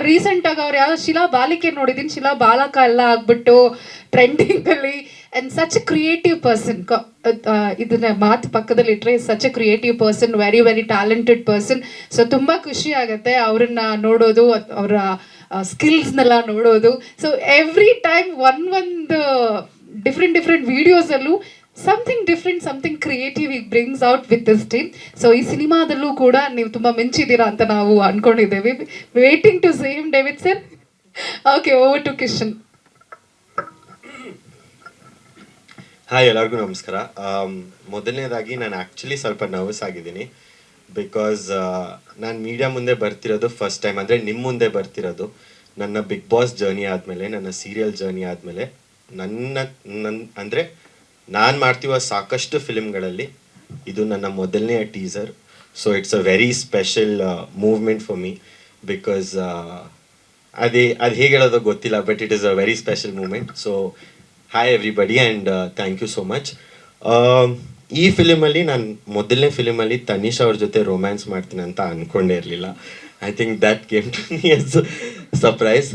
ರೀಸೆಂಟಾಗಿ ಅವ್ರು ಯಾವ ಶಿಲಾ ಬಾಲಿಕೆ ನೋಡಿದ್ದೀನಿ, ಶಿಲಾ ಬಾಲಕ ಎಲ್ಲ ಆಗ್ಬಿಟ್ಟು ಟ್ರೆಂಡಿಂಗಲ್ಲಿ. ಆ್ಯಂಡ್ ಸಚ್ ಕ್ರಿಯೇಟಿವ್ ಪರ್ಸನ್, ಇದನ್ನ ಮಾತು ಪಕ್ಕದಲ್ಲಿ ಇಟ್ಟರೆ such a creative person, very very talented person. So ತುಂಬ ಖುಷಿ ಆಗುತ್ತೆ ಅವ್ರನ್ನ ನೋಡೋದು, ಅವರ ಸ್ಕಿಲ್ಸ್ನೆಲ್ಲ ನೋಡೋದು. ಸೊ ಎವ್ರಿ ಟೈಮ್ ಒಂದು ಡಿಫ್ರೆಂಟ್ ವೀಡಿಯೋಸಲ್ಲೂ ಸಮಥಿಂಗ್ ಡಿಫ್ರೆಂಟ್, ಸಮಥಿಂಗ್ ಕ್ರಿಯೇಟಿವ್ ಈ brings out with this team. So ಈ ಸಿನಿಮಾದಲ್ಲೂ ಕೂಡ ನೀವು ತುಂಬ ಮಿಂಚಿದ್ದೀರಾ ಅಂತ ನಾವು ಅಂದ್ಕೊಂಡಿದ್ದೇವೆ. Waiting to see him, David sir. Okay, over to Kishan. Hi, ಎಲ್ಲರಿಗೂ ನಮಸ್ಕಾರ. ಮೊದಲನೇದಾಗಿ ನಾನು ಆ್ಯಕ್ಚುಲಿ ಸ್ವಲ್ಪ ನರ್ವಸ್ ಆಗಿದ್ದೀನಿ. ಬಿಕಾಸ್ ನಾನು ಮೀಡಿಯಾ ಮುಂದೆ ಬರ್ತಿರೋದು ಫಸ್ಟ್ ಟೈಮ್, ಅಂದರೆ ನಿಮ್ಮ ಮುಂದೆ ಬರ್ತಿರೋದು. ನನ್ನ ಬಿಗ್ ಬಾಸ್ ಜರ್ನಿ ಆದಮೇಲೆ, ನನ್ನ ಸೀರಿಯಲ್ ಜರ್ನಿ ಆದಮೇಲೆ, ಅಂದರೆ ನಾನು ಮಾಡ್ತಿರುವ ಸಾಕಷ್ಟು ಫಿಲ್ಮ್ಗಳಲ್ಲಿ ಇದು ನನ್ನ ಮೊದಲನೆಯ teaser. So it's a very special movement for me. Because ಅದು ಹೇಗೆ ಹೇಳೋದು ಗೊತ್ತಿಲ್ಲ, but it is a very special moment. So hi everybody and thank you so much. ಈ ಫಿಲಿಮಲ್ಲಿ ನಾನು ಮೊದಲನೇ ಫಿಲಿಮಲ್ಲಿ ತನಿಷ್ ಅವ್ರ ಜೊತೆ ರೊಮ್ಯಾನ್ಸ್ ಮಾಡ್ತೀನಿ ಅಂತ ಅಂದ್ಕೊಂಡೇ ಇರಲಿಲ್ಲ. I think that came to me as surprise.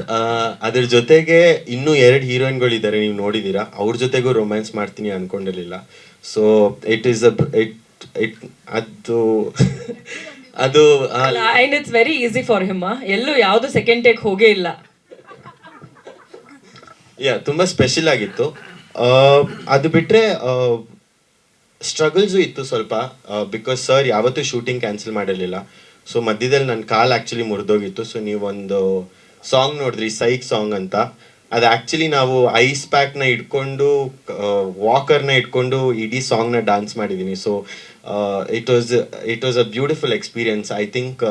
ಅದ್ರ ಜೊತೆಗೆ ಇನ್ನೂ 2 ಹೀರೋಯಿನ್ಗಳಿದ್ದಾರೆ, ನೀವು ನೋಡಿದ್ದೀರಾ, ಅವ್ರ ಜೊತೆಗೂ ರೊಮ್ಯಾನ್ಸ್ ಮಾಡ್ತೀನಿ ಅಂದ್ಕೊಂಡಿರಲಿಲ್ಲ. ಸೊ ಇಟ್ ಈಸ್ ಅದು and it's very easy for him. ಎಲ್ಲೂ ಯಾವುದು ಸೆಕೆಂಡ್ ಟೇಕ್ ಹೋಗೇ ಇಲ್ಲ. ತುಂಬ ಸ್ಪೆಷಲ್ ಆಗಿತ್ತು. ಅದು ಬಿಟ್ಟರೆ ಸ್ಟ್ರಗಲ್ಸು ಇತ್ತು ಸ್ವಲ್ಪ. ಬಿಕಾಸ್ ಸರ್ ಯಾವತ್ತೂ ಶೂಟಿಂಗ್ ಕ್ಯಾನ್ಸಲ್ ಮಾಡಿರಲಿಲ್ಲ. ಸೊ ಮಧ್ಯದಲ್ಲಿ ನನ್ನ ಕಾಲು ಆ್ಯಕ್ಚುಲಿ ಮುರಿದೋಗಿತ್ತು. ಸೊ ನೀವೊಂದು ಸಾಂಗ್ ನೋಡಿದ್ರಿ, ಸೈಕ್ ಸಾಂಗ್ ಅಂತ. ಅದು ಆ್ಯಕ್ಚುಲಿ ನಾವು ಐಸ್ ಪ್ಯಾಕ್ನ ಇಟ್ಕೊಂಡು, ವಾಕರ್ನ ಇಟ್ಕೊಂಡು ಇಡೀ ಸಾಂಗ್ನ ಡ್ಯಾನ್ಸ್ ಮಾಡಿದ್ದೀನಿ. So it was a beautiful experience. I think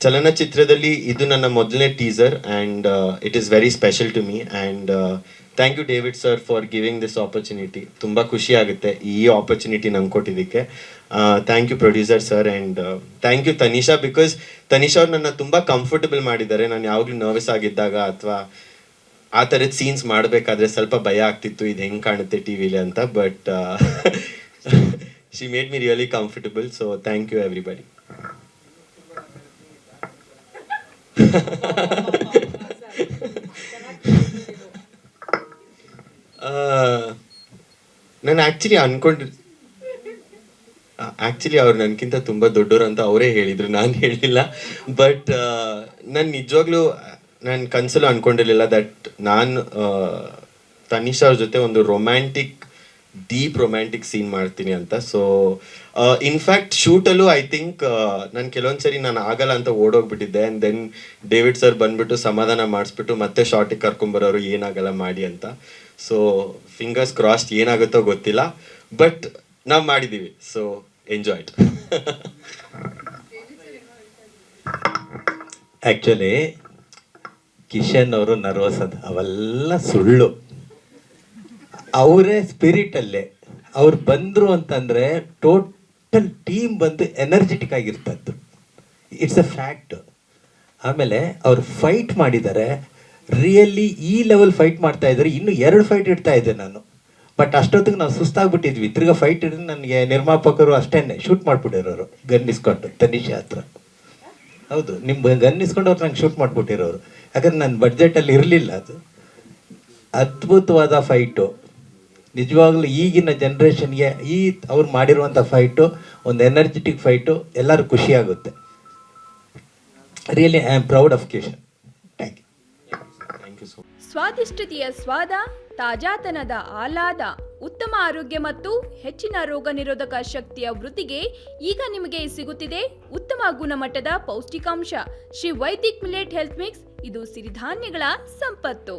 ಚಲನಚಿತ್ರದಲ್ಲಿ ಇದು ನನ್ನ ಮೊದಲನೇ teaser and it is very special to me. And thank you David sir for giving this opportunity. ತುಂಬ ಖುಷಿ ಆಗುತ್ತೆ ಈ ಆಪರ್ಚುನಿಟಿ ನಂಗೆ ಕೊಟ್ಟಿದ್ದಕ್ಕೆ. Thank you producer sir and thank you Tanisha. Because Tanisha ಅವ್ರು ನನ್ನ ತುಂಬ ಕಂಫರ್ಟಬಲ್ ಮಾಡಿದ್ದಾರೆ. ನಾನು ಯಾವಾಗಲೂ ನರ್ವಸ್ ಆಗಿದ್ದಾಗ ಅಥವಾ ಆ ಥರದ ಸೀನ್ಸ್ ಮಾಡಬೇಕಾದ್ರೆ ಸ್ವಲ್ಪ ಭಯ ಆಗ್ತಿತ್ತು, ಇದು ಹೆಂಗೆ ಕಾಣುತ್ತೆ ಟಿ ವಿಲಿ ಅಂತ. But she made me really comfortable. So thank you everybody. ನಾನು ಆ್ಯಕ್ಚುಲಿ ಅವ್ರು ನನಗಿಂತ ತುಂಬ ದೊಡ್ಡವರು ಅಂತ ಅವರೇ ಹೇಳಿದರು, ನಾನು ಹೇಳಿಲ್ಲ. ಬಟ್ ನಾನು ನಿಜವಾಗ್ಲೂ ನಾನು ಕನಸಲ್ಲೂ ಅಂದ್ಕೊಂಡಿರಲಿಲ್ಲ ದಟ್ ನಾನು ತನಿಷಾ ಅವ್ರ ಜೊತೆ ಒಂದು ಡೀಪ್ ರೊಮ್ಯಾಂಟಿಕ್ ಸೀನ್ ಮಾಡ್ತೀನಿ ಅಂತ. ಸೊ ಇನ್ಫ್ಯಾಕ್ಟ್ ಶೂಟಲ್ಲೂ ಐ ಥಿಂಕ್ ನಾನು ಕೆಲವೊಂದು ಸರಿ ನಾನು ಆಗಲ್ಲ ಅಂತ ಓಡೋಗ್ಬಿಟ್ಟಿದ್ದೆ. ಆ್ಯಂಡ್ ದೆನ್ ಡೇವಿಡ್ ಸರ್ ಬಂದ್ಬಿಟ್ಟು ಸಮಾಧಾನ ಮಾಡಿಸ್ಬಿಟ್ಟು ಮತ್ತೆ ಶಾರ್ಟಿಗೆ ಕರ್ಕೊಂಬರೋರು, ಏನಾಗಲ್ಲ ಮಾಡಿ ಅಂತ. ಸೊ ಫಿಂಗರ್ಸ್ ಕ್ರಾಸ್ಡ್, ಏನಾಗುತ್ತೋ ಗೊತ್ತಿಲ್ಲ, ಬಟ್ ನಾವು ಮಾಡಿದ್ದೀವಿ. So enjoy it. Actually Kishan ಅವರು ನರ್ವಸ್ ಅದು ಅವೆಲ್ಲ ಸುಳ್ಳು. ಅವರೇ ಸ್ಪಿರಿಟಲ್ಲೇ ಅವ್ರು ಬಂದರು ಅಂತಂದರೆ ಟೋಟಲ್ ಟೀಮ್ ಬಂದು ಎನರ್ಜೆಟಿಕ್ ಆಗಿರ್ತದ್ದು. It's a fact. ಆಮೇಲೆ ಅವ್ರು ಫೈಟ್ ಮಾಡಿದ್ದಾರೆ, ರಿಯಲಿ ಈ ಲೆವೆಲ್ ಫೈಟ್ ಮಾಡ್ತಾ ಇದ್ದಾರೆ. ಇನ್ನೂ 2 ಫೈಟ್ ಇಡ್ತಾ ಇದ್ದೆ ನಾನು. ಬಟ್ ಅಷ್ಟೊತ್ತಿಗೆ ನಾವು ಸುಸ್ತಾಗ್ಬಿಟ್ಟಿದ್ವಿ. ತಿರ್ಗಾ ಫೈಟ್ ಹಿಡಿದು ನನಗೆ ನಿರ್ಮಾಪಕರು ಅಷ್ಟೇ ಶೂಟ್ ಮಾಡಿಬಿಟ್ಟಿರೋರು ಗನ್ ಇಸ್ಕೊಂಡು ತನಿಷಾ ಹತ್ರ. ಹೌದು, ನಿಮ್ಮ ಗನ್ ಇಸ್ಕೊಂಡು ಅವ್ರು ನಂಗೆ ಶೂಟ್ ಮಾಡಿಬಿಟ್ಟಿರೋರು. ಯಾಕಂದ್ರೆ ನನ್ನ ಬಡ್ಜೆಟಲ್ಲಿ ಇರಲಿಲ್ಲ ಅದು. ಅದ್ಭುತವಾದ ಫೈಟು, ನಿಜವಾಗ್ಲೂ ಈಗಿನ ಜನ್ರೇಷನ್ಗೆ ಅವ್ರು ಮಾಡಿರುವಂಥ ಫೈಟು ಒಂದು ಎನರ್ಜೆಟಿಕ್ ಫೈಟು, ಎಲ್ಲರೂ ಖುಷಿಯಾಗುತ್ತೆ. Really I am proud of Kishan. Thank you so much. ಸ್ವಾದಿಷ್ಟತೆಯ ಸ್ವಾದ, ತಾಜಾತನದ ಆಹ್ಲಾದ, ಉತ್ತಮ ಆರೋಗ್ಯ ಮತ್ತು ಹೆಚ್ಚಿನ ರೋಗ ನಿರೋಧಕ ಶಕ್ತಿಯ ವೃದ್ಧಿಗೆ ಈಗ ನಿಮಗೆ ಸಿಗುತ್ತಿದೆ ಉತ್ತಮ ಗುಣಮಟ್ಟದ ಪೌಷ್ಟಿಕಾಂಶ. Shri Vaidik millet health mix. ಇದು ಸಿರಿಧಾನ್ಯಗಳ ಸಂಪತ್ತು.